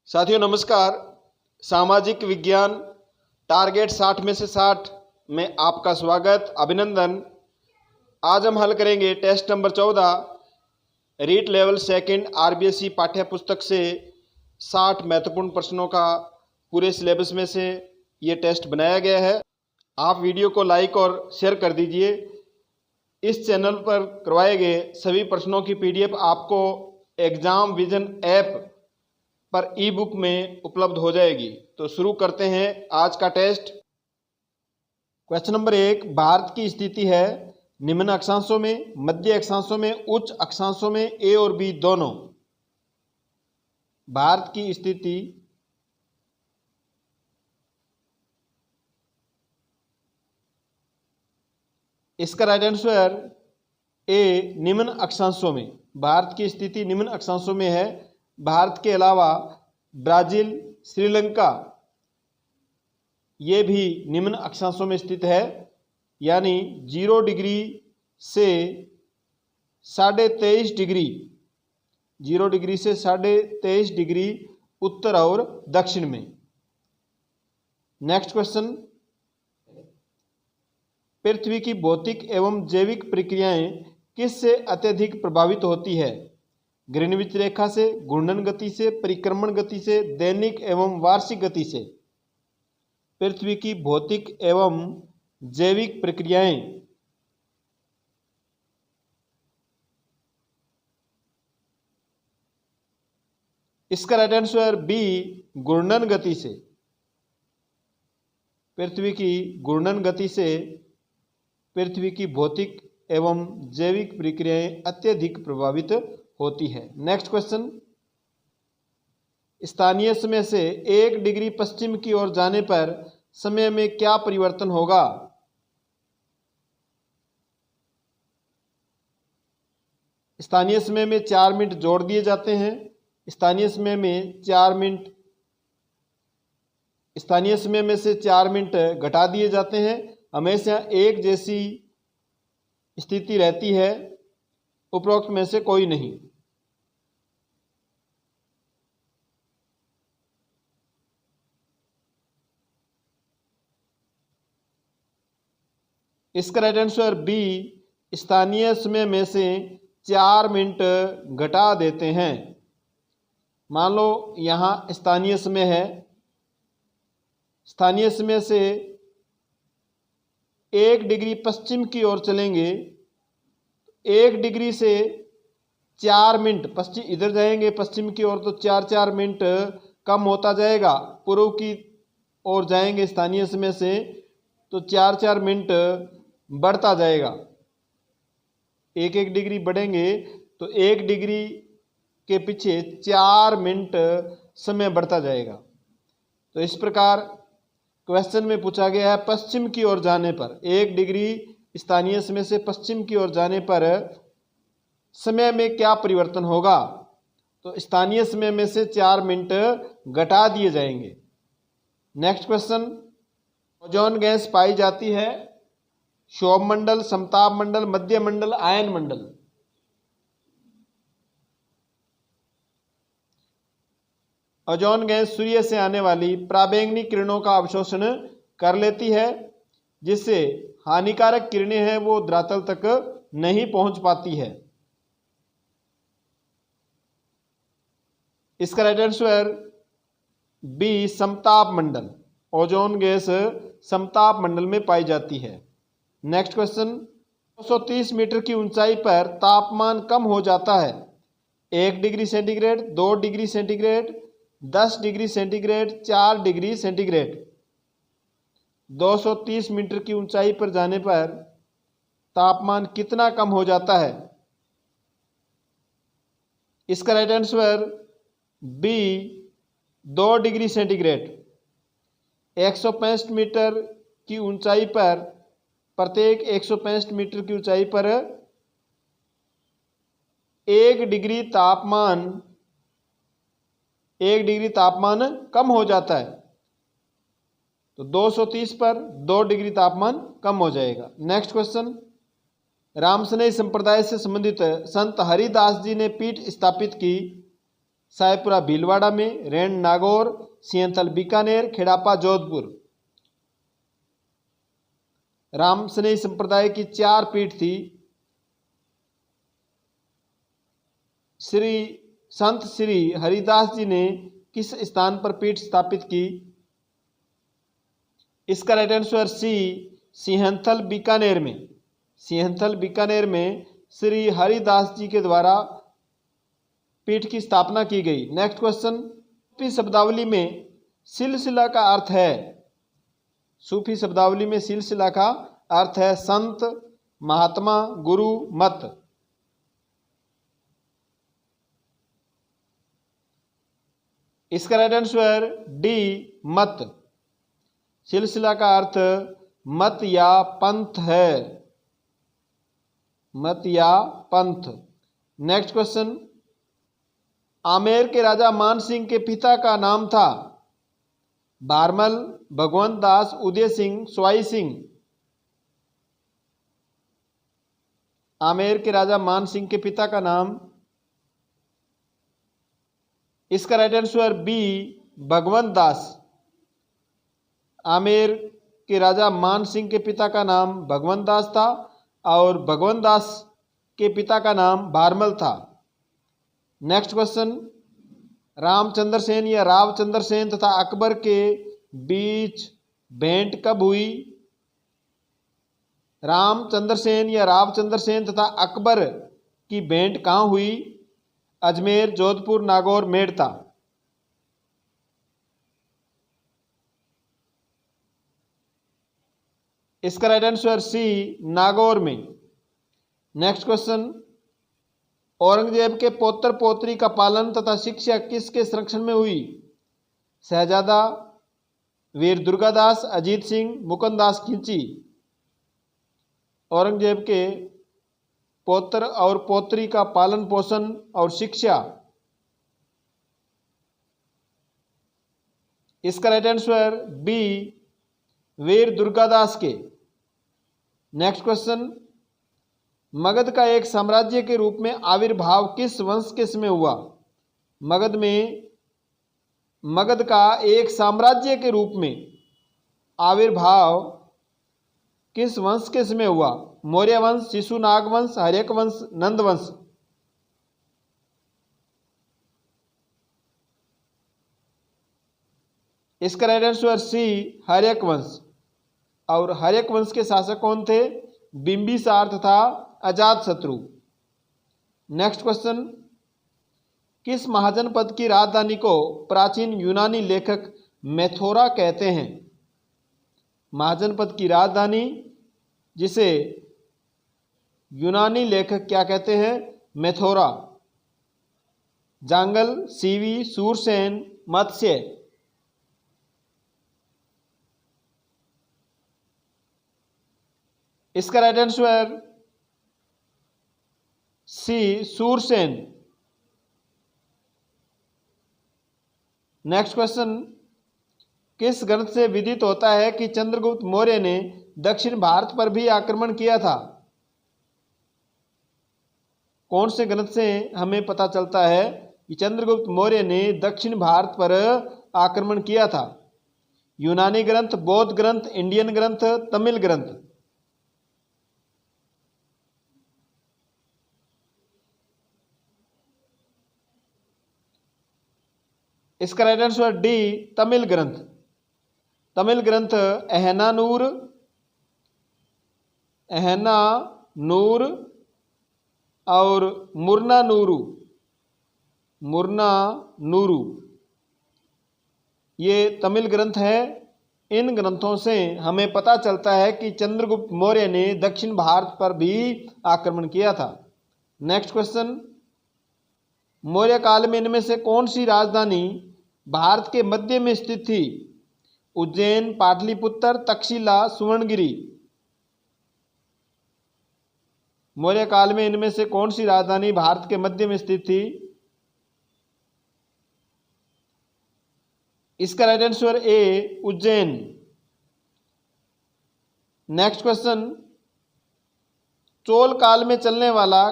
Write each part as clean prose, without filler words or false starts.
साथियों नमस्कार। सामाजिक विज्ञान टारगेट 60 में से 60 में आपका स्वागत, अभिनंदन। आज हम हल करेंगे test number 14 REET level second RBSE पाठ्य पुस्तक से 60 महत्वपूर्ण प्रश्नों का पूरे सिलेबस में से ये टेस्ट बनाया गया है। आप वीडियो को लाइक और शेयर कर दीजिए। इस चैनल पर करवाए गए सभी प्रश्नों की पीडीएफ आपको एग्जाम विजन ऐप पर ई बुक में उपलब्ध हो जाएगी। तो शुरू करते हैं आज का टेस्ट। क्वेश्चन नंबर 1, भारत की स्थिति है निम्न अक्षांशों में, मध्य अक्षांशों में, उच्च अक्षांशों में, ए और बी दोनों। भारत की स्थिति इसका राइट आंसर ए, निम्न अक्षांशों में। भारत की स्थिति निम्न अक्षांशों में है। भारत के अलावा ब्राजील, श्रीलंका ये भी निम्न अक्षांशों में स्थित है, यानी 0 डिग्री से 23.5 डिग्री, 0 डिग्री से 23.5 डिग्री उत्तर और दक्षिण में। नेक्स्ट क्वेश्चन, पृथ्वी की भौतिक एवं जैविक प्रक्रियाएं किससे अत्यधिक प्रभावित होती है? ग्रीनविच रेखा से, घूर्णन गति से, परिक्रमण गति से, दैनिक एवं वार्षिक गति से। पृथ्वी की भौतिक एवं जैविक प्रक्रियाएं इसका राइट आंसर बी, घूर्णन गति से। पृथ्वी की घूर्णन गति से पृथ्वी की भौतिक एवं जैविक प्रक्रियाएं अत्यधिक प्रभावित होती है। नेक्स्ट क्वेश्चन, स्थानीय समय से 1 डिग्री पश्चिम की ओर जाने पर समय में क्या परिवर्तन होगा? स्थानीय समय में 4 मिनट जोड़ दिए जाते हैं। स्थानीय समय में 4 मिनट, स्थानीय समय में से 4 मिनट घटा दिए जाते हैं। हमेशा एक जैसी स्थिति रहती है, उपरोक्त में से कोई नहीं। इसका राइट आंसर बी, स्थानीय समय में से 4 मिनट घटा देते हैं। मान लो यहाँ स्थानीय समय है, स्थानीय समय से 1 डिग्री पश्चिम की ओर चलेंगे, 1 डिग्री से 4 मिनट पश्चिम इधर जाएंगे पश्चिम की ओर, तो 4 मिनट कम होता जाएगा। पूर्व की ओर जाएंगे स्थानीय समय से तो 4 मिनट बढ़ता जाएगा। 1 डिग्री बढ़ेंगे तो 1 डिग्री के पीछे 4 मिनट समय बढ़ता जाएगा। तो इस प्रकार क्वेश्चन में पूछा गया है पश्चिम की ओर जाने पर 1 डिग्री स्थानीय समय से पश्चिम की ओर जाने पर समय में क्या परिवर्तन होगा? तो स्थानीय समय में से 4 मिनट घटा दिए जाएंगे। नेक्स्ट क्वेश्चन, ओजोन गैस पाई जाती है क्षोभ मंडल, समताप मंडल, मध्य मंडल, आयन मंडल। ओजोन गैस सूर्य से आने वाली पराबैंगनी किरणों का अवशोषण कर लेती है, जिससे हानिकारक किरणें हैं वो धरातल तक नहीं पहुंच पाती है। इसका राइट आंसर बी, समताप मंडल। ओजोन गैस समताप मंडल में पाई जाती है। नेक्स्ट क्वेश्चन, 230 मीटर की ऊंचाई पर तापमान कम हो जाता है 1 degree centigrade, 2 degree centigrade, 10 degree centigrade, 4 degree centigrade. 230 metre की ऊंचाई पर जाने पर तापमान कितना कम हो जाता है? इसका right answer B, 2 degree centigrade. 165 metre की ऊंचाई पर, प्रत्येक 165 मीटर की ऊंचाई पर 1 डिग्री तापमान कम हो जाता है। तो 230 पर 2 डिग्री तापमान कम हो जाएगा। नेक्स्ट क्वेश्चन, रामसनेही संप्रदाय से संबंधित संत हरिदास जी ने पीठ स्थापित की सायपुरा भीलवाड़ा में, रेण नागौर, सिंहथल बीकानेर, खेड़ापा जोधपुर। रामसनेही संप्रदाय की 4 पीठ थी। संत श्री हरिदास जी ने किस स्थान पर पीठ स्थापित की? इसका राइट आंसर सी, सिंहथल बीकानेर में। सिंहथल बीकानेर में श्री हरिदास जी के द्वारा पीठ की स्थापना की गई। नेक्स्ट क्वेश्चन, सूफी शब्दावली में सिलसिला का अर्थ है? सूफी शब्दावली में सिलसिला का अर्थ है संत, महात्मा, गुरु, मत। इसका राइट आंसर डी, मत। सिलसिला का अर्थ मत या पंथ है, मत या पंथ। नेक्स्ट क्वेश्चन, आमेर के राजा मान सिंह के पिता का नाम था? भारमल, भगवंत दास, उदय सिंह, स्वाई सिंह। आमेर के राजा मान सिंह के पिता का नाम? इसका राइट आंसर बी, भगवंत दास। आमेर के राजा मान सिंह के पिता का नाम भगवंत दास था और भगवंत दास के पिता का नाम भारमल था। नेक्स्ट क्वेश्चन, रामचंद्र सेन या रावचंद्र सेन तथा अकबर के बीच भेंट कब हुई? रामचंद्र सेन या रावचंद्र सेन तथा अकबर की भेंट कहाँ हुई? अजमेर, जोधपुर, नागौर, मेड़ता। इसका राइट आंसर सी, नागौर में। नेक्स्ट क्वेश्चन, औरंगजेब के पौत्र पौत्री का पालन तथा शिक्षा किसके संरक्षण में हुई? शहजादा, वीर दुर्गादास, अजीत सिंह, मुकुंददास खिलची। औरंगजेब के पौत्र और पौत्री का पालन पोषण और शिक्षा, इसका राइट आंसर बी, वीर दुर्गादास के। नेक्स्ट क्वेश्चन, मगध का एक साम्राज्य के रूप में आविर्भाव किस वंश के समय हुआ? मगध का एक साम्राज्य के रूप में आविर्भाव किस वंश के समय हुआ? मौर्य वंश, शिशुनाग वंश, हर्यक वंश, नंद वंश। इसका राइट आंसर सी, हर्यक वंश। और हर्यक वंश के शासक कौन थे? बिंबिसार तथा अजातशत्रु। नेक्स्ट क्वेश्चन, किस महाजनपद की राजधानी को प्राचीन यूनानी लेखक मैथोरा कहते हैं? महाजनपद की राजधानी जिसे यूनानी लेखक क्या कहते हैं? मैथोरा। जांगल, सीवी, सूरसेन, मत्स्य। इसका right answer C, Surasena. Next question, किस ग्रंथ से विदित होता है कि चंद्रगुप्त मौर्य ने दक्षिण भारत पर भी आक्रमण किया था? कौन से ग्रंथ से हमें पता चलता है कि चंद्रगुप्त मौर्य ने दक्षिण भारत पर आक्रमण किया था? यूनानी ग्रंथ, बौद्ध ग्रंथ, इंडियन ग्रंथ, तमिल ग्रंथ। इसका राइट आंसर डी, तमिल ग्रंथ। तमिल ग्रंथ अहना नूर और मुरना नूरू ये तमिल ग्रंथ है। इन ग्रंथों से हमें पता चलता है कि चंद्रगुप्त मौर्य ने दक्षिण भारत पर भी आक्रमण किया था। नेक्स्ट क्वेश्चन, मौर्य काल में इनमें से कौन सी राजधानी भारत के मध्य में स्थित थी? उज्जैन, पाटलिपुत्र, तक्षशिला, सुवर्णगिरी। मौर्य काल में इनमें से कौन सी राजधानी भारत के मध्य में स्थित थी? इसका right answer A, Ujjain. Next question, Chola काल में चलने वाला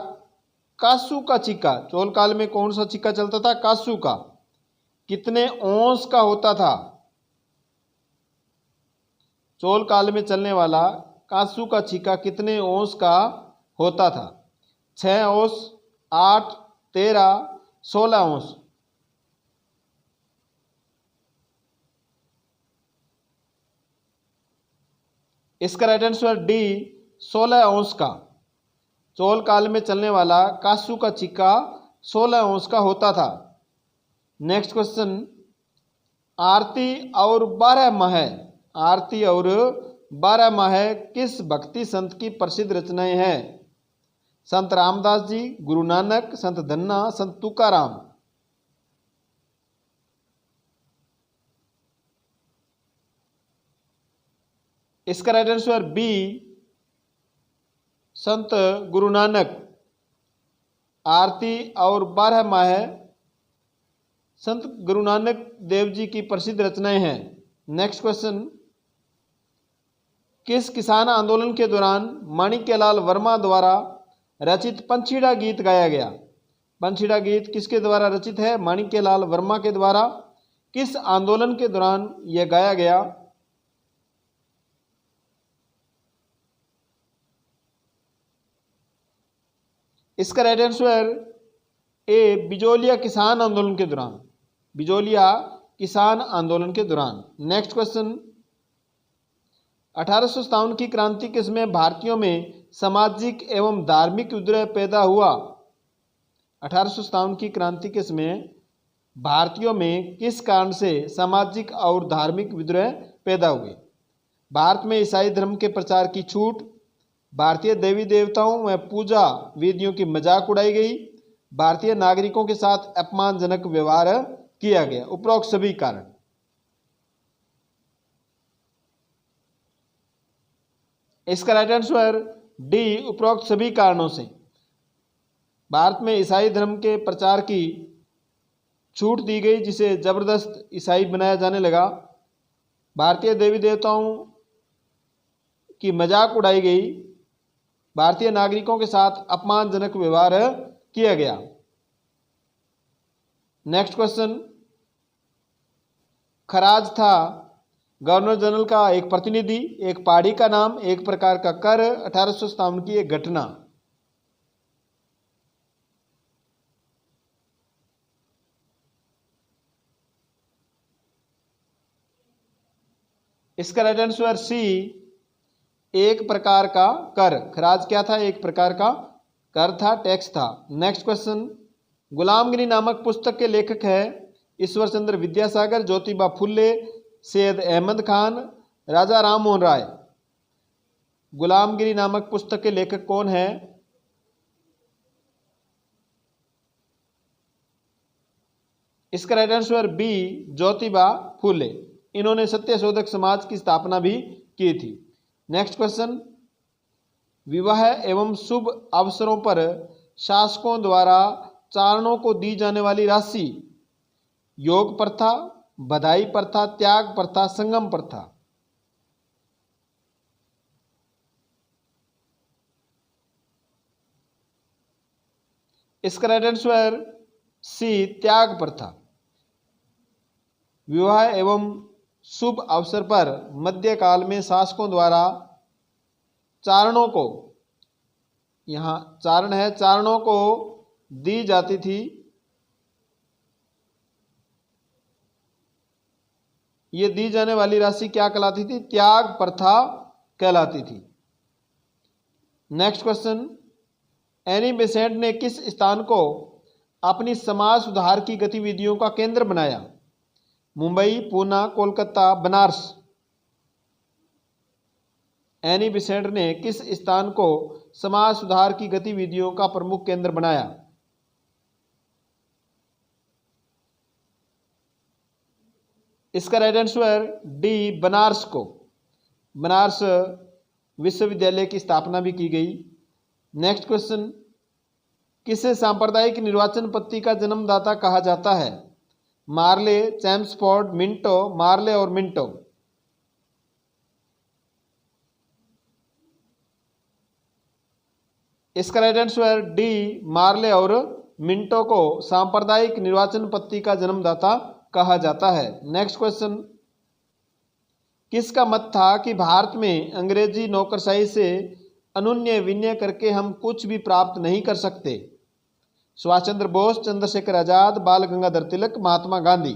कासू का सिक्का, चोल काल में कौन सा सिक्का चलता था? कासू का। कितने औंस का होता था? चोल काल में चलने वाला कासू का सिक्का कितने औंस का होता था? 6 औंस, 8, 13, 16 औंस। इसका राइट आंसर डी 16 औंस का। चोल काल में चलने वाला कासू का सिक्का 16 औंस का होता था। नेक्स्ट क्वेश्चन, आरती और 12 माह, आरती और 12 माह किस भक्ति संत की प्रसिद्ध रचनाएं हैं? संत रामदास जी, गुरु नानक, संत धन्ना, संत तुकाराम। इसका राइट आंसर बी संत गुरु नानक। आरती और 12 माह संत गुरु नानक देव जी की प्रसिद्ध रचनाएं हैं। नेक्स्ट क्वेश्चन, किस किसान आंदोलन के दौरान माणिक्यलाल वर्मा द्वारा रचित पंछीड़ा गीत गाया गया? पंछीड़ा गीत किसके द्वारा रचित है? माणिक्यलाल वर्मा के द्वारा। किस आंदोलन के दौरान यह गाया गया? इसका राइट आंसर ए बिजोलिया किसान आंदोलन के दौरान, बिजोलिया किसान आंदोलन के दौरान। नेक्स्ट क्वेश्चन, 1857 की क्रांति किसमें भारतीयों में सामाजिक एवं धार्मिक विद्रोह पैदा हुआ? 1857 की क्रांति किसमें भारतीयों में किस कारण से सामाजिक और धार्मिक विद्रोह पैदा हुए? भारत में ईसाई धर्म के प्रचार की छूट, भारतीय देवी देवताओं व पूजा विधियों की मजाक उड़ाई गई, भारतीय नागरिकों के साथ अपमानजनक व्यवहार किया गया। उपरोक्त सभी कारण। इसका राइट आंसर डी उपरोक्त सभी कारणों से। भारत में ईसाई धर्म के प्रचार की छूट दी गई, जिसे जबरदस्त ईसाई बनाया जाने लगा। भारतीय देवी देवताओं की मजाक उड़ाई गई, भारतीय नागरिकों के साथ अपमानजनक व्यवहार किया गया। नेक्स्ट क्वेश्चन, खराज था गवर्नर जनरल का एक प्रतिनिधि, एक पहाड़ी का नाम, एक प्रकार का कर, 1857 की एक घटना। इसका राइट आंसर सी एक प्रकार का कर। खराज क्या था? एक प्रकार का कर था, टैक्स था। नेक्स्ट क्वेश्चन, गुलामगिरी नामक पुस्तक के लेखक है ईश्वर चंद्र विद्यासागर, ज्योतिबा फुले, सैयद अहमद खान, राजा राम मोहन राय। गुलामगिरी नामक पुस्तक के लेखक कौन है? इसका right answer B Jyotiba Phule. इन्होंने सत्यशोधक समाज की स्थापना भी की थी। नेक्स्ट क्वेश्चन, विवाह एवं शुभ अवसरों पर शासकों द्वारा चारणों को दी जाने वाली राशि, योग प्रथा, बधाई प्रथा, त्याग प्रथा, संगम प्रथा। इसका राइट आंसर सी त्याग प्रथा। विवाह एवं शुभ अवसर पर मध्यकाल में शासकों द्वारा चारणों को, यहाँ चारण है, चारणों को दी जाती थी ये दी जाने वाली राशि क्या कहलाती थी? त्याग प्रथा कहलाती थी। नेक्स्ट क्वेश्चन, एनी बेसेंट ने किस स्थान को अपनी समाज सुधार की गतिविधियों का केंद्र बनाया? मुंबई, पूना, कोलकाता, बनारस। एनी बेसेंट ने किस स्थान को समाज सुधार की गतिविधियों का प्रमुख केंद्र बनाया? इसका राइट आंसर डी बनारस को। बनारस विश्वविद्यालय की स्थापना भी की गई। नेक्स्ट क्वेश्चन, किसे सांप्रदायिक निर्वाचन पद्धति का जन्मदाता कहा जाता है? मार्ले, चैम्सफोर्ड, मिंटो। मार्ले और मिंटो। इसका राइट आंसर डी, मार्ले और मिंटो को सांप्रदायिक निर्वाचन पद्धति का जन्मदाता कहा जाता है। नेक्स्ट क्वेश्चन, किसका मत था कि भारत में अंग्रेजी नौकरशाही से अनुन्य विनय करके हम कुछ भी प्राप्त नहीं कर सकते? सुभाष चंद्र बोस, चंद्रशेखर आजाद, बाल गंगाधर तिलक, महात्मा गांधी।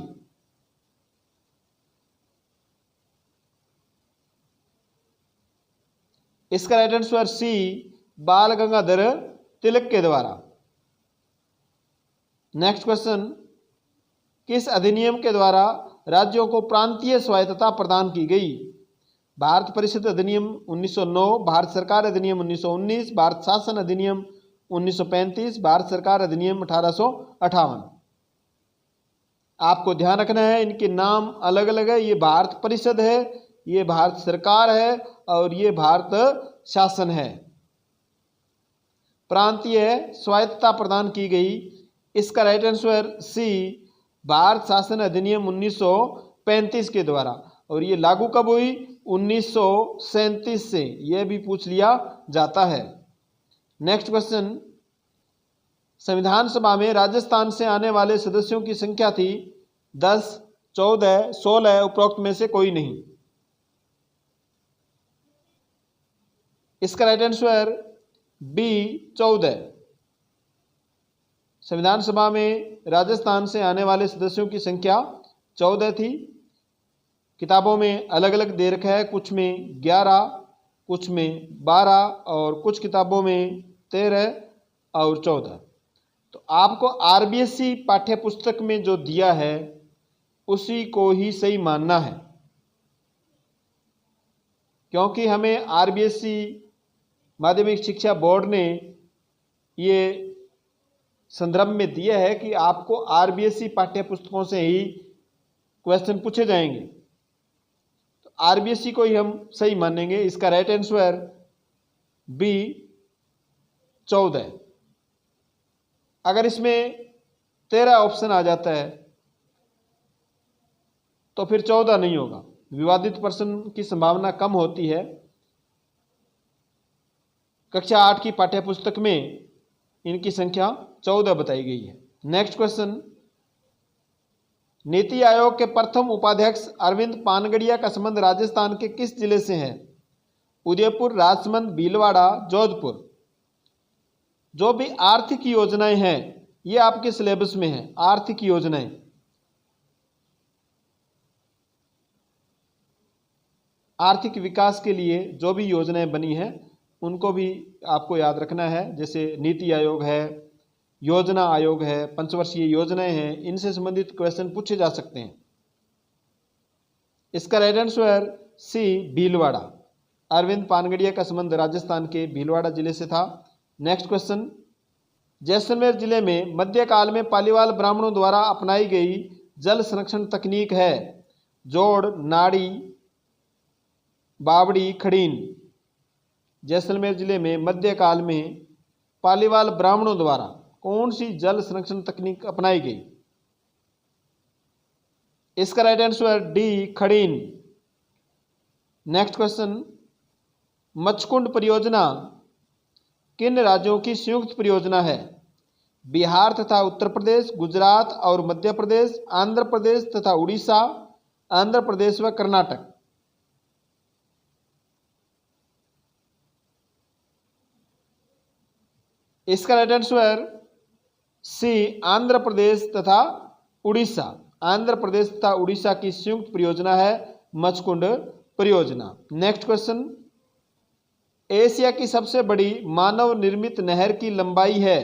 इसका राइट आंसर सी, बाल गंगाधर तिलक के द्वारा। नेक्स्ट क्वेश्चन, किस अधिनियम के द्वारा राज्यों को प्रांतीय स्वायत्तता प्रदान की गई? भारत परिषद अधिनियम 1909, भारत सरकार अधिनियम 1919, भारत शासन अधिनियम 1935, भारत सरकार अधिनियम 1858। आपको ध्यान रखना है इनके नाम अलग अलग है। ये भारत परिषद है, ये भारत सरकार है और ये भारत शासन है। प्रांतीय स्वायत्तता प्रदान की गई। इसका राइट आंसर सी, भारत शासन अधिनियम 1935 के द्वारा। और ये लागू कब हुई? 1937 से। यह भी पूछ लिया जाता है। नेक्स्ट क्वेश्चन, संविधान सभा में राजस्थान से आने वाले सदस्यों की संख्या थी 10, 14, 16, उपरोक्त में से कोई नहीं। इसका राइट आंसर बी, 14। संविधान सभा में राजस्थान से आने वाले सदस्यों की संख्या 14 थी। किताबों में अलग अलग दे रखा है, कुछ में 11, कुछ में 12 और कुछ किताबों में 13 और 14। तो आपको आरबीएससी पाठ्य पुस्तक में जो दिया है उसी को ही सही मानना है, क्योंकि हमें आरबीएससी माध्यमिक शिक्षा बोर्ड ने ये संदर्भ में दिया है कि आपको आरबीएससी पाठ्य पुस्तकों से ही क्वेश्चन पूछे जाएंगे। तो आरबीएससी को ही हम सही मानेंगे। इसका राइट आंसर बी, 14। अगर इसमें 13 ऑप्शन आ जाता है तो फिर 14 नहीं होगा। विवादित प्रश्न की संभावना कम होती है। कक्षा 8 की पाठ्य पुस्तक में इनकी संख्या 14 बताई गई है। नेक्स्ट क्वेश्चन, नीति आयोग के प्रथम उपाध्यक्ष अरविंद पानगड़िया का संबंध राजस्थान के किस जिले से है? उदयपुर, राजसमंद, भीलवाड़ा, जोधपुर। जो भी आर्थिक योजनाएं हैं ये आपके सिलेबस में है। आर्थिक योजनाएं, आर्थिक विकास के लिए जो भी योजनाएं बनी हैं उनको भी आपको याद रखना है। जैसे नीति आयोग है, योजना आयोग है, पंचवर्षीय योजनाएं हैं, इनसे संबंधित क्वेश्चन पूछे जा सकते हैं। इसका right answer C, Bhilwara. Arvind Panagariya का संबंध राजस्थान के भीलवाड़ा जिले से था। नेक्स्ट क्वेश्चन, जैसलमेर जिले में मध्यकाल में पालीवाल ब्राह्मणों द्वारा अपनाई गई जल संरक्षण तकनीक है जोड़, नाड़ी, बावड़ी, खड़ीन। जैसलमेर जिले में मध्यकाल में पालीवाल ब्राह्मणों द्वारा कौन सी जल संरक्षण तकनीक अपनाई गई? इसका राइट आंसर डी, खड़ीन। नेक्स्ट क्वेश्चन, मचकुंड परियोजना किन राज्यों की संयुक्त परियोजना है? बिहार तथा उत्तर प्रदेश, गुजरात और मध्य प्रदेश, आंध्र प्रदेश तथा उड़ीसा, आंध्र प्रदेश व कर्नाटक। इसका राइट आंसर सी, आंध्र प्रदेश तथा उड़ीसा। आंध्र प्रदेश तथा उड़ीसा की संयुक्त परियोजना है मचकुंड परियोजना। नेक्स्ट क्वेश्चन, एशिया की सबसे बड़ी मानव निर्मित नहर की लंबाई है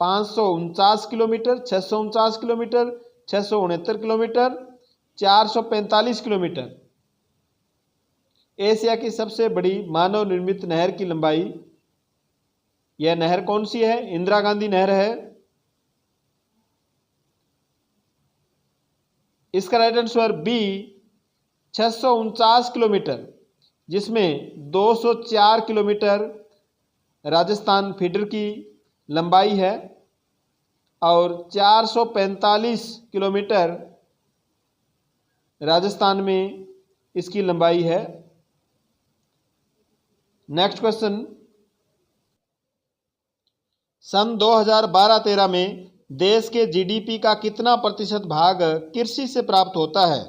549 kilometre, 649 kilometre, 669 kilometre, 445 kilometre. Asia की सबसे बड़ी मानव निर्मित नहर की लंबाई, यह नहर कौन सी है? इंदिरा गांधी नहर है। इसका राइट आंसर बी, 649 किलोमीटर, जिसमें 204 किलोमीटर राजस्थान फीडर की लंबाई है और 445 किलोमीटर राजस्थान में इसकी लंबाई है। नेक्स्ट क्वेश्चन, सन 2012-13 में देश के जीडीपी का कितना प्रतिशत भाग कृषि से प्राप्त होता है?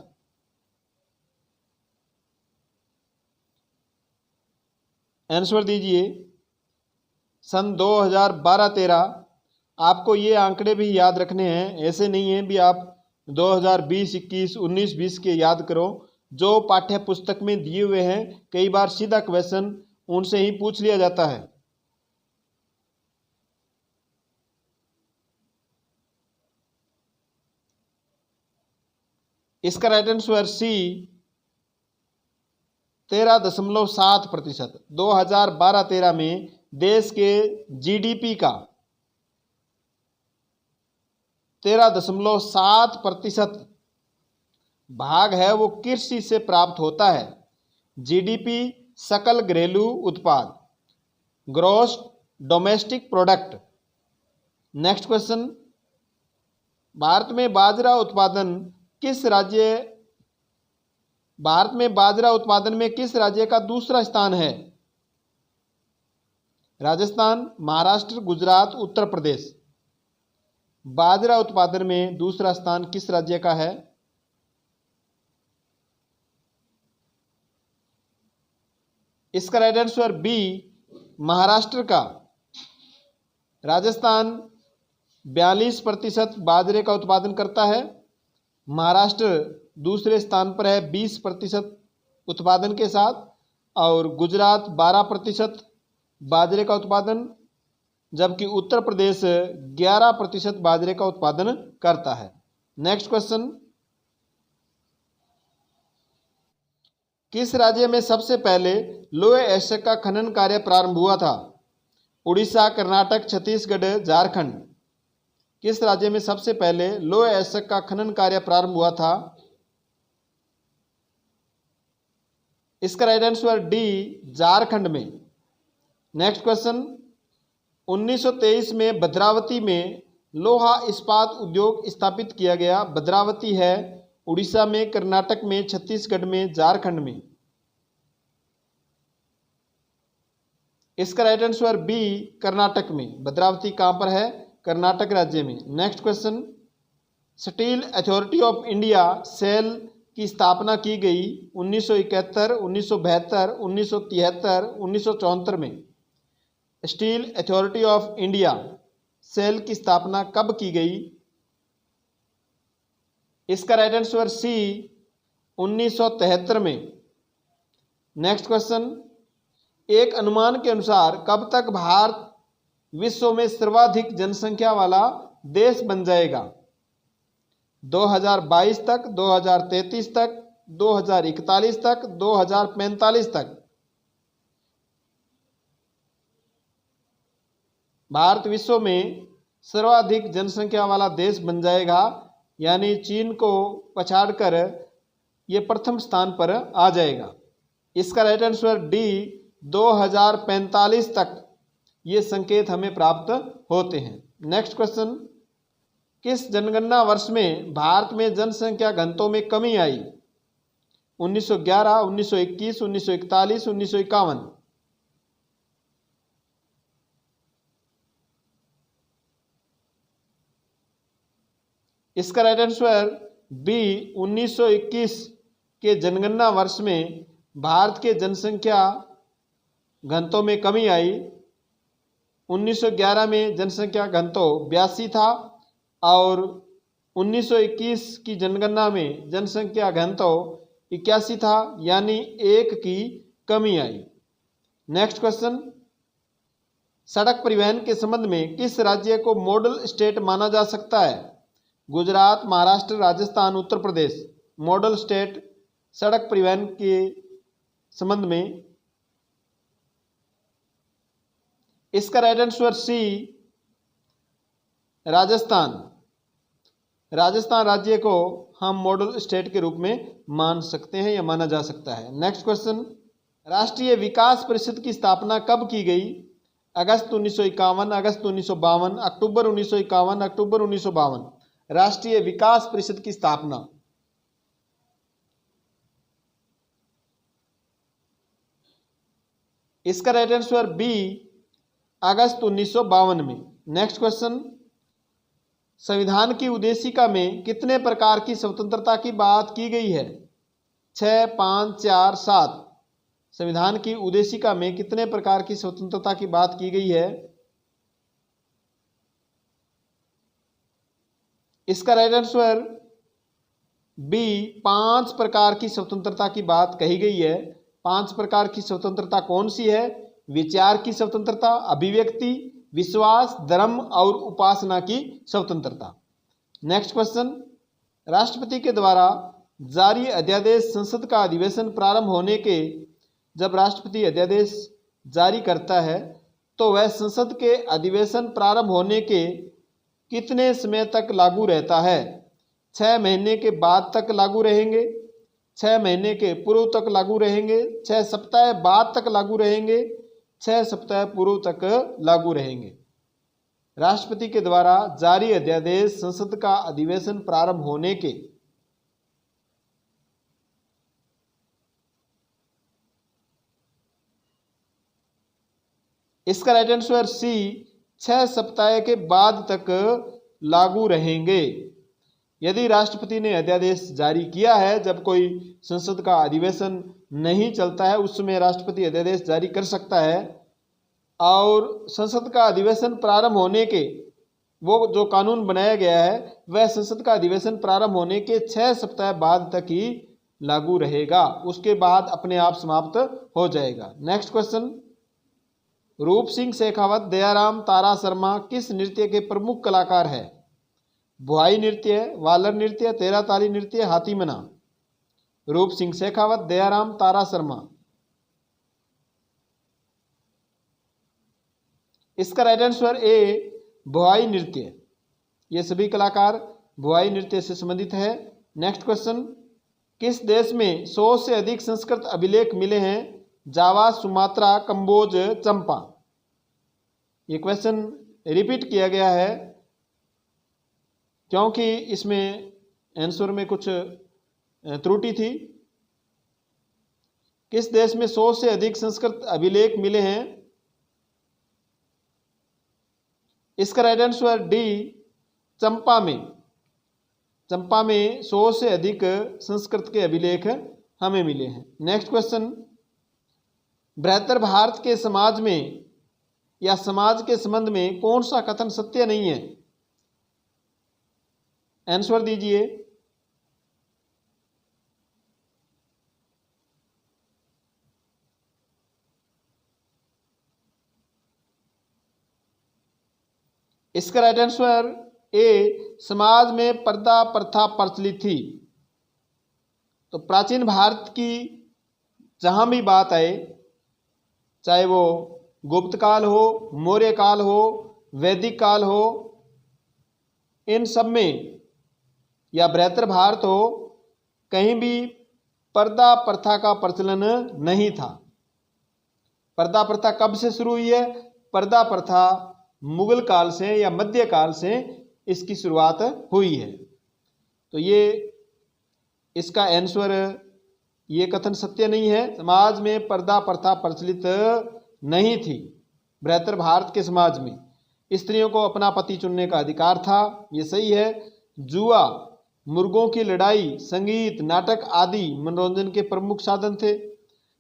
आंसर दीजिए। सन 2012-13 आपको ये आंकड़े भी याद रखने हैं, ऐसे नहीं है भी आप 2020, 21, 19, 20 के याद करो। जो पाठ्य पुस्तक में दिए हुए हैं, कई बार सीधा क्वेश्चन उनसे ही पूछ लिया जाता है। इसका राइट आंसर सी 13.7%। 2012-13 में देश के जीडीपी का 13.7% भाग है वो कृषि से प्राप्त होता है। जीडीपी सकल घरेलू उत्पाद, gross domestic product. Next question, Bharat में बाजरा उत्पादन में किस राज्य का दूसरा स्थान है? राजस्थान, महाराष्ट्र, गुजरात, उत्तर प्रदेश। बाजरा उत्पादन में दूसरा स्थान किस राज्य का है? इसका राइट आंसर बी महाराष्ट्र का। राजस्थान 42% बाजरे का उत्पादन करता है। महाराष्ट्र दूसरे स्थान पर है 20% उत्पादन के साथ, और गुजरात 12% बाजरे का उत्पादन, जबकि उत्तर प्रदेश 11% बाजरे का उत्पादन करता है। नेक्स्ट क्वेश्चन, किस राज्य में सबसे पहले लोहे एसिड का खनन कार्य प्रारंभ हुआ था? उड़ीसा, कर्नाटक, छत्तीसगढ़, झारखंड। किस राज्य में सबसे पहले लोहे एसिड का खनन कार्य प्रारंभ हुआ था? इसका राइट आंसर डी झारखंड में। नेक्स्ट क्वेश्चन, 1923 में भद्रावती में लोहा इस्पात उद्योग स्थापित किया गया। भद्रावती है उड़ीसा में, कर्नाटक में, छत्तीसगढ़ में, झारखंड में। इसका राइट आंसर बी कर्नाटक में। भद्रावती कहां पर है? कर्नाटक राज्य में। Next question, steel authority of India SAIL की स्थापना की गई 1971, 1972, 1973, 1974 में। Steel authority of India SAIL की स्थापना कब की गई? इसका राइट आंसर सी 1973 में। नेक्स्ट क्वेश्चन, एक अनुमान के अनुसार कब तक भारत विश्व में सर्वाधिक जनसंख्या वाला देश बन जाएगा? 2022 तक, 2033 तक, 2041 तक, 2045 तक। भारत विश्व में सर्वाधिक जनसंख्या वाला देश बन जाएगा, यानी चीन को पछाड़कर ये प्रथम स्थान पर आ जाएगा। इसका राइट आंसर डी 2045 तक ये संकेत हमें प्राप्त होते हैं। नेक्स्ट क्वेश्चन, किस जनगणना वर्ष में भारत में जनसंख्या घनत्व में कमी आई? 1911, 1921, 1941, 1951। इसका राइट आंसर बी 1921 के जनगणना वर्ष में भारत के जनसंख्या घनत्व में कमी आई। 1911 में जनसंख्या घनत्व 82 था और 1921 की जनगणना में जनसंख्या घनत्व 81 था, यानी 1 की कमी आई। नेक्स्ट क्वेश्चन, सड़क परिवहन के संबंध में किस राज्य को मॉडल स्टेट माना जा सकता है? गुजरात, महाराष्ट्र, राजस्थान, उत्तर प्रदेश। मॉडल स्टेट सड़क परिवहन के संबंध में। इसका right answer C Rajasthan. Rajasthan राज्य को हम मॉडल स्टेट के रूप में मान सकते हैं या माना जा सकता है। नेक्स्ट क्वेश्चन, राष्ट्रीय विकास परिषद की स्थापना कब की गई? अगस्त 1951, अगस्त 1952, अक्टूबर 1951, अक्टूबर 1952। राष्ट्रीय विकास परिषद की स्थापना। इसका राइट आंसर बी अगस्त 1952 में। नेक्स्ट क्वेश्चन, संविधान की उद्देशिका में कितने प्रकार की स्वतंत्रता की बात की गई है? 6, 5, 4, 7। संविधान की उद्देशिका में कितने प्रकार की स्वतंत्रता की बात की गई है? इसका राइट आंसर बी, 5 प्रकार की स्वतंत्रता की बात कही गई है। 5 प्रकार की स्वतंत्रता कौन सी है? विचार की स्वतंत्रता, अभिव्यक्ति, विश्वास, धर्म और उपासना की स्वतंत्रता। नेक्स्ट क्वेश्चन, राष्ट्रपति के द्वारा जारी अध्यादेश संसद का अधिवेशन प्रारंभ होने के, जब राष्ट्रपति अध्यादेश जारी करता है तो वह संसद के अधिवेशन प्रारंभ होने के कितने समय तक लागू रहता है? 6 महीने के बाद तक लागू रहेंगे, 6 महीने के पूर्व तक लागू रहेंगे, 6 सप्ताह बाद तक लागू रहेंगे, 6 सप्ताह पूर्व तक लागू रहेंगे। राष्ट्रपति के द्वारा जारी अध्यादेश संसद का अधिवेशन प्रारंभ होने के इसका राइट आंसर सी, 6 सप्ताह के बाद तक लागू रहेंगे। यदि राष्ट्रपति ने अध्यादेश जारी किया है, जब कोई संसद का अधिवेशन नहीं चलता है उस समय राष्ट्रपति अध्यादेश जारी कर सकता है, और संसद का अधिवेशन प्रारंभ होने के, वो जो कानून बनाया गया है वह संसद का अधिवेशन प्रारंभ होने के 6 सप्ताह बाद तक ही लागू रहेगा, उसके बाद अपने आप समाप्त हो जाएगा। नेक्स्ट क्वेश्चन, रूप सिंह शेखावत, दयाराम, तारा शर्मा किस नृत्य के प्रमुख कलाकार हैं? भुआई नृत्य, वालर नृत्य, तेरा ताली नृत्य, हाथीमना। रूप सिंह शेखावत, दयाराम, तारा शर्मा। इसका राइट आंसर ए, भुआई नृत्य। ये सभी कलाकार भुआई नृत्य से संबंधित है। नेक्स्ट क्वेश्चन, किस देश में 100 से अधिक संस्कृत अभिलेख मिले हैं? जावा, सुमात्रा, कंबोज, चंपा। ये क्वेश्चन रिपीट किया गया है क्योंकि इसमें आंसर में कुछ त्रुटि थी। किस देश में 100 से अधिक संस्कृत अभिलेख मिले हैं? इसका राइट आंसर डी, चंपा में। चंपा में 100 से अधिक संस्कृत के अभिलेख हमें मिले हैं। नेक्स्ट क्वेश्चन, बृहत्तर भारत के समाज में या समाज के संबंध में कौन सा कथन सत्य नहीं है? आंसर दीजिए। इसका राइट आंसर ए, समाज में पर्दा प्रथा प्रचलित थी। तो प्राचीन भारत की जहां भी बात आए, चाहे वो गुप्त काल हो, मौर्य काल हो, वैदिक काल हो, इन सब में, या बृहत्तर भारत हो, कहीं भी पर्दा प्रथा का प्रचलन नहीं था। पर्दा प्रथा कब से शुरू हुई है? पर्दा प्रथा मुगल काल से या मध्य काल से इसकी शुरुआत हुई है। तो ये इसका आंसर, ये कथन सत्य नहीं है। समाज में पर्दा प्रथा प्रचलित नहीं थी। बृहत्तर भारत के समाज में स्त्रियों को अपना पति चुनने का अधिकार था, ये सही है। जुआ, मुर्गों की लड़ाई, संगीत, नाटक आदि मनोरंजन के प्रमुख साधन थे।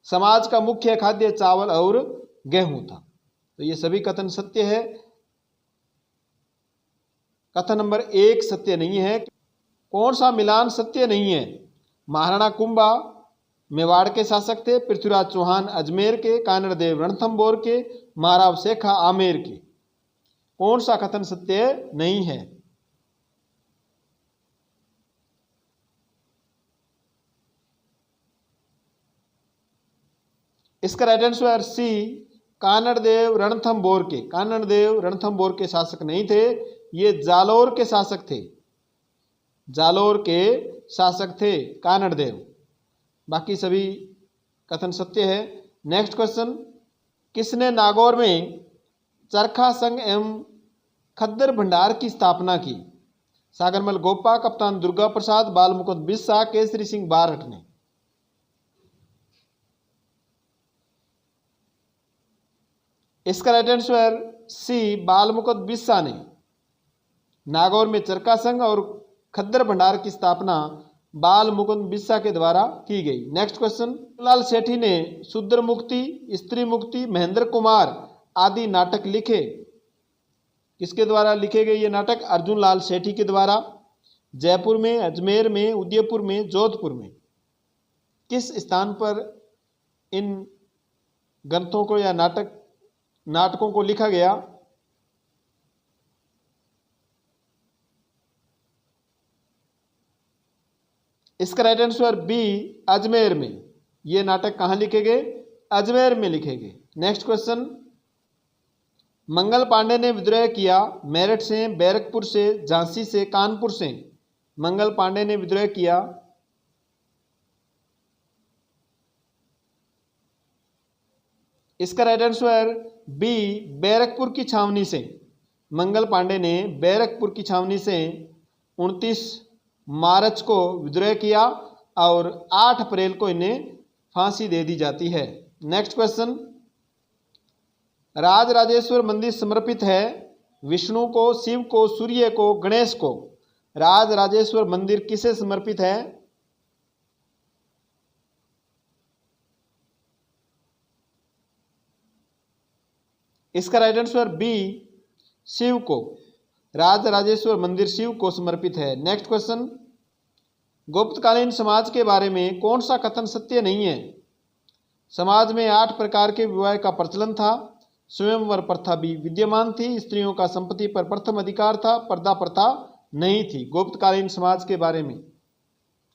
समाज का मुख्य खाद्य चावल और गेहूं था। तो ये सभी कथन सत्य है। कथन नंबर 1 सत्य नहीं है। कौन सा मिलान सत्य नहीं है? महाराणा कुंभा मेवाड़ के शासक थे, पृथ्वीराज चौहान अजमेर के, कानड़देव रणथंभौर के, महाराव शेखा आमेर के। कौन सा कथन सत्य नहीं है? इसका right answer C, Kanhaddev Ranthambore के। कानड़देव रणथंभौर के शासक नहीं थे, ये जालोर के शासक थे। जालोर के शासक थे कानड़देव। बाकी सभी कथन सत्य है। नेक्स्ट क्वेश्चन, किसने नागौर में चरखा संघ एवं खद्दर भंडार की स्थापना की? सागरमल गोपा, कप्तान दुर्गा प्रसाद, बाल मुकुंद बिस्सा, केसरी सिंह बारहट ने। इसका राइट आंसर सी बाल मुकुंद बिस्सा ने नागौर में चरखा संघ और खद्दर भंडार की स्थापना बाल मुकुंद बिस्सा के द्वारा की गई। नेक्स्ट क्वेश्चन, लाल सेठी ने शूद्र मुक्ति, स्त्री मुक्ति, महेंद्र कुमार आदि नाटक लिखे। किसके द्वारा लिखे गए ये नाटक? अर्जुन लाल सेठी के द्वारा। जयपुर में, अजमेर में, उदयपुर में, जोधपुर में। किस स्थान पर इन ग्रंथों को या नाटकों को लिखा गया? इसका राइट आंसर बी, अजमेर में। ये नाटक कहाँ लिखे गए? अजमेर में लिखे गए। नेक्स्ट क्वेश्चन, मंगल पांडे ने विद्रोह किया मेरठ से, बैरकपुर से, झांसी से, कानपुर से। मंगल पांडे ने विद्रोह किया इसका राइट आंसर बी, बैरकपुर की छावनी से। मंगल पांडे ने बैरकपुर की छावनी से 29 मार्च को विद्रोह किया और 8 अप्रैल को इन्हें फांसी दे दी जाती है। नेक्स्ट क्वेश्चन, राजराजेश्वर मंदिर समर्पित है विष्णु को, शिव को, सूर्य को, गणेश को। राजराजेश्वर मंदिर किसे समर्पित है? इसका राइट आंसर बी, शिव को। राजराजेश्वर मंदिर शिव को समर्पित है। नेक्स्ट क्वेश्चन, गुप्तकालीन समाज के बारे में कौन सा कथन सत्य नहीं है? समाज में 8 प्रकार के विवाह का प्रचलन था, स्वयंवर प्रथा भी विद्यमान थी, स्त्रियों का संपत्ति पर प्रथम अधिकार था, पर्दा प्रथा नहीं थी। गुप्तकालीन समाज के बारे में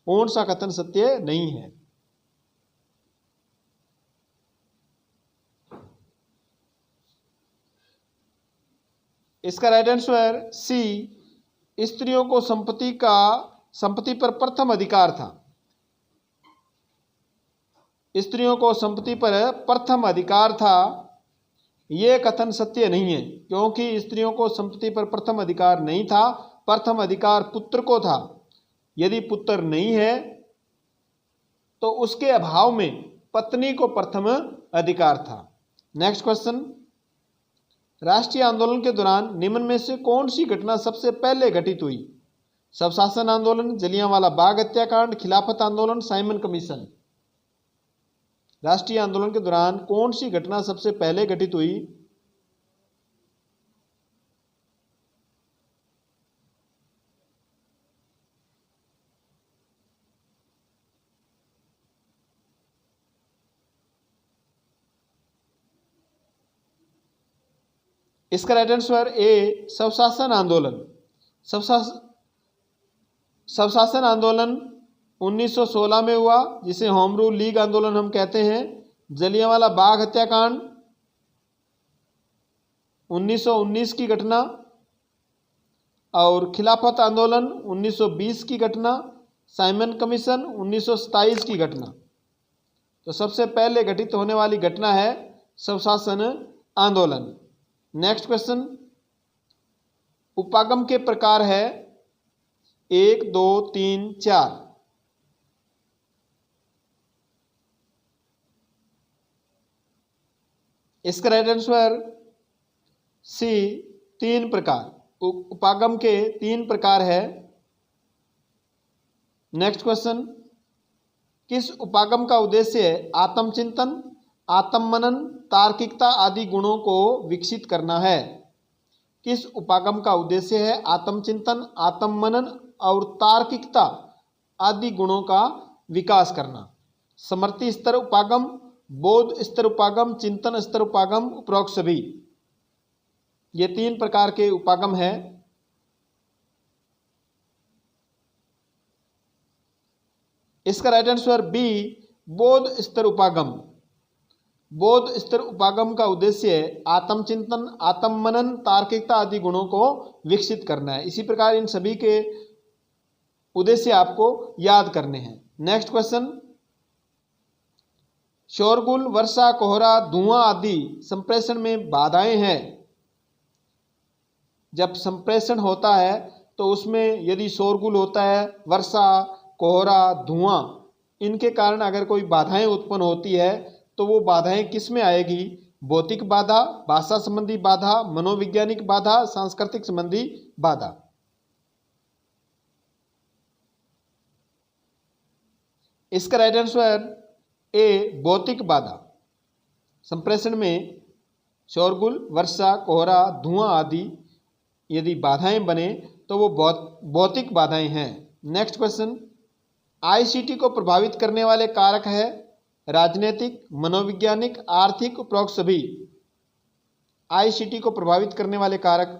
कौन सा कथन सत्य नहीं है? इसका राइट आंसर सी, स्त्रियों को संपत्ति पर प्रथम अधिकार था। स्त्रियों को संपत्ति पर प्रथम अधिकार था, यह कथन सत्य नहीं है, क्योंकि स्त्रियों को संपत्ति पर प्रथम अधिकार नहीं था। प्रथम अधिकार पुत्र को था। यदि पुत्र नहीं है तो उसके अभाव में पत्नी को प्रथम अधिकार था। नेक्स्ट क्वेश्चन, राष्ट्रीय आंदोलन के दौरान निम्न में से कौन सी घटना सबसे पहले घटित हुई? स्वशासन आंदोलन, जलियांवाला बाग हत्याकांड, खिलाफत आंदोलन, साइमन कमीशन। राष्ट्रीय आंदोलन के दौरान कौन सी घटना सबसे पहले घटित हुई? इसका राइट आंसर ए, स्वशासन आंदोलन। स्वशासन आंदोलन 1916 में हुआ, जिसे होम रूल लीग आंदोलन हम कहते हैं। जलियांवाला बाग हत्याकांड 1919 की घटना और खिलाफत आंदोलन 1920 की घटना, साइमन कमीशन 1927 की घटना। तो सबसे पहले घटित होने वाली घटना है स्वशासन आंदोलन। नेक्स्ट क्वेश्चन, उपागम के प्रकार है 1, 2, 3, 4। इसका राइट आंसर सी, 3 प्रकार। उपागम के 3 प्रकार है। नेक्स्ट क्वेश्चन, किस उपागम का उद्देश्य है आत्मचिंतन, आत्ममनन, तार्किकता आदि गुणों को विकसित करना है? किस उपागम का उद्देश्य है आत्मचिंतन, आत्ममनन और तार्किकता आदि गुणों का विकास करना? स्मृति स्तर उपागम, बोध स्तर उपागम, चिंतन स्तर उपागम, उपरोक्त सभी। ये 3 प्रकार के उपागम है। इसका राइट आंसर बी, बोध स्तर उपागम। बोध स्तर उपागम का उद्देश्य है आत्मचिंतन, आत्ममनन, तार्किकता आदि गुणों को विकसित करना है। इसी प्रकार इन सभी के उद्देश्य आपको याद करने हैं। नेक्स्ट क्वेश्चन, शोरगुल, वर्षा, कोहरा, धुआं आदि संप्रेषण में बाधाएं हैं। जब संप्रेषण होता है तो उसमें यदि शोरगुल होता है, वर्षा, कोहरा, धुआं, इनके कारण अगर कोई बाधाएं उत्पन्न होती है तो वो बाधाएं किस में आएगी? भौतिक बाधा, भाषा संबंधी बाधा, मनोवैज्ञानिक बाधा, सांस्कृतिक संबंधी बाधा। इसका राइट आंसर ए भौतिक बाधा। संप्रेषण में शोरगुल, वर्षा, कोहरा, धुआं आदि यदि बाधाएं बने तो वो भौतिक बाधाएं हैं। नेक्स्ट क्वेश्चन, आईसीटी को प्रभावित करने वाले कारक है राजनीतिक, मनोवैज्ञानिक, आर्थिक, उपरोक्त सभी। आईसीटी को प्रभावित करने वाले कारक,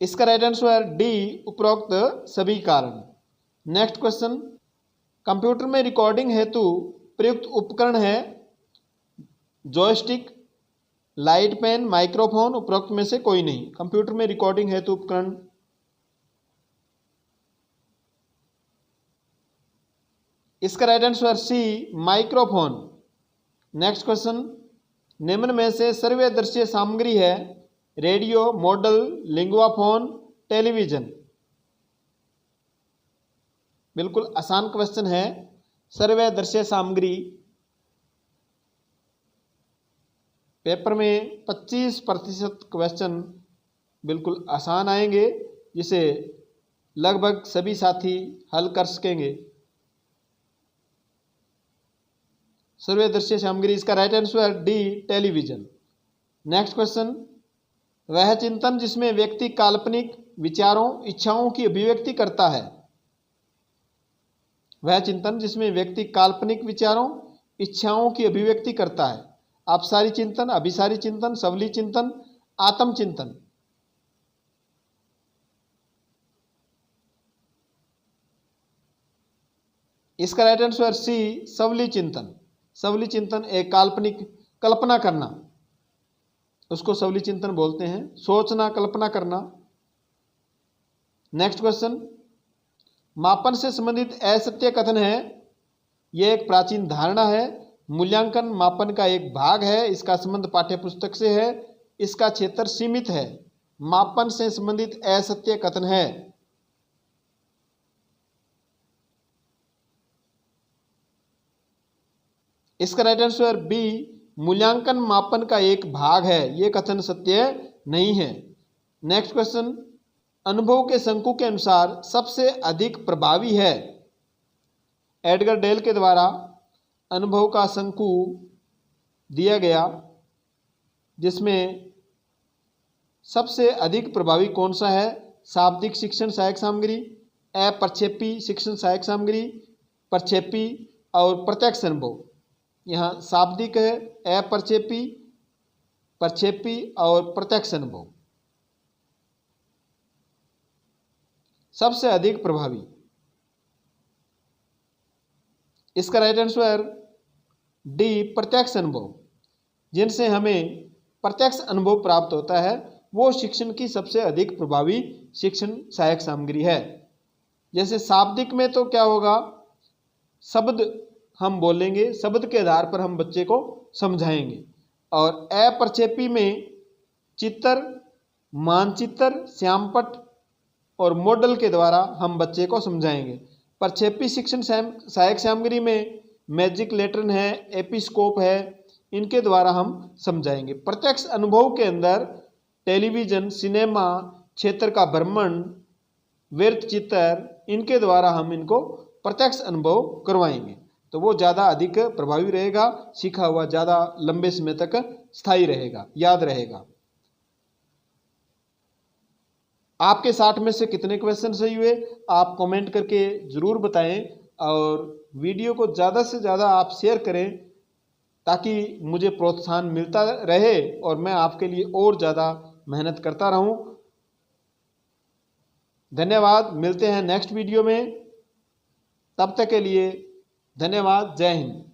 इसका राइट आंसर डी उपरोक्त सभी कारण। नेक्स्ट क्वेश्चन, कंप्यूटर में रिकॉर्डिंग हेतु प्रयुक्त उपकरण है जॉयस्टिक, लाइट पेन, माइक्रोफोन, उपरोक्त में से कोई नहीं। कंप्यूटर में रिकॉर्डिंग हेतु उपकरण, इसका right answer C microphone. Next question, निम्न में से सर्वदर्शीय सामग्री है radio, model, linguaphone, television. बिल्कुल आसान क्वेश्चन है। सर्वदर्शीय सामग्री पेपर में 25% क्वेश्चन बिल्कुल आसान आएंगे, जिसे लगभग सभी साथी हल कर सकेंगे। सर्वदर्शीय सामग्री, इसका right answer D television. Next question, वह चिंतन जिसमें व्यक्ति काल्पनिक विचारों, इच्छाओं की अभिव्यक्ति करता है। वह चिंतन जिसमें व्यक्ति काल्पनिक विचारों, इच्छाओं की अभिव्यक्ति करता है। अपसारी चिंतन, अभिसारी चिंतन, सबली चिंतन, आत्म चिंतन। इसका राइट आंसर सी सबली चिंतन। सबली चिंतन एक काल्पनिक कल्पना करना, उसको सबली चिंतन बोलते हैं। सोचना, कल्पना करना। नेक्स्ट क्वेश्चन, मापन से संबंधित असत्य कथन है। यह एक प्राचीन धारणा है। मूल्यांकन मापन का एक भाग है। इसका संबंध पाठ्यपुस्तक से है। इसका क्षेत्र सीमित है। मापन से संबंधित असत्य कथन है। इसका राइट आंसर बी मूल्यांकन मापन का एक भाग है। यह कथन सत्य नहीं है। नेक्स्ट क्वेश्चन, अनुभव के शंकु के अनुसार सबसे अधिक प्रभावी है। एडगर डेल के द्वारा अनुभव का शंकु दिया गया, जिसमें सबसे अधिक प्रभावी कौन सा है। शाब्दिक शिक्षण सहायक सामग्री, अप्रक्षेपी शिक्षण सहायक सामग्री, प्रक्षेपी और प्रत्यक्ष अनुभव। यहाँ शाब्दिक है, अप्रक्षेपी, प्रक्षेपी और प्रत्यक्ष अनुभव। सबसे अधिक प्रभावी, इसका राइट आंसर डी प्रत्यक्ष अनुभव। जिनसे हमें प्रत्यक्ष अनुभव प्राप्त होता है वो शिक्षण की सबसे अधिक प्रभावी शिक्षण सहायक सामग्री है। जैसे शाब्दिक में तो क्या होगा, शब्द हम बोलेंगे, शब्द के आधार पर हम बच्चे को समझाएंगे। और अप्रक्षेपी में चित्र, मानचित्र, श्यामपट्ट और मॉडल के द्वारा हम बच्चे को समझाएंगे। प्रक्षेपी शिक्षण सहायक सामग्री में मैजिक लेटर्न है, एपिस्कोप है, इनके द्वारा हम समझाएंगे। प्रत्यक्ष अनुभव के अंदर टेलीविज़न, सिनेमा, क्षेत्र का भ्रमण, व्यर्थ चित्र, इनके द्वारा हम इनको प्रत्यक्ष अनुभव करवाएंगे। तो वो ज़्यादा अधिक प्रभावी रहेगा। सीखा हुआ ज़्यादा लंबे समय तक स्थायी रहेगा, याद रहेगा। आपके 60 में से कितने क्वेश्चन सही हुए आप कमेंट करके ज़रूर बताएं। और वीडियो को ज़्यादा से ज़्यादा आप शेयर करें ताकि मुझे प्रोत्साहन मिलता रहे और मैं आपके लिए और ज़्यादा मेहनत करता रहूं। धन्यवाद। मिलते हैं नेक्स्ट वीडियो में। तब तक के लिए धन्यवाद। जय हिंद।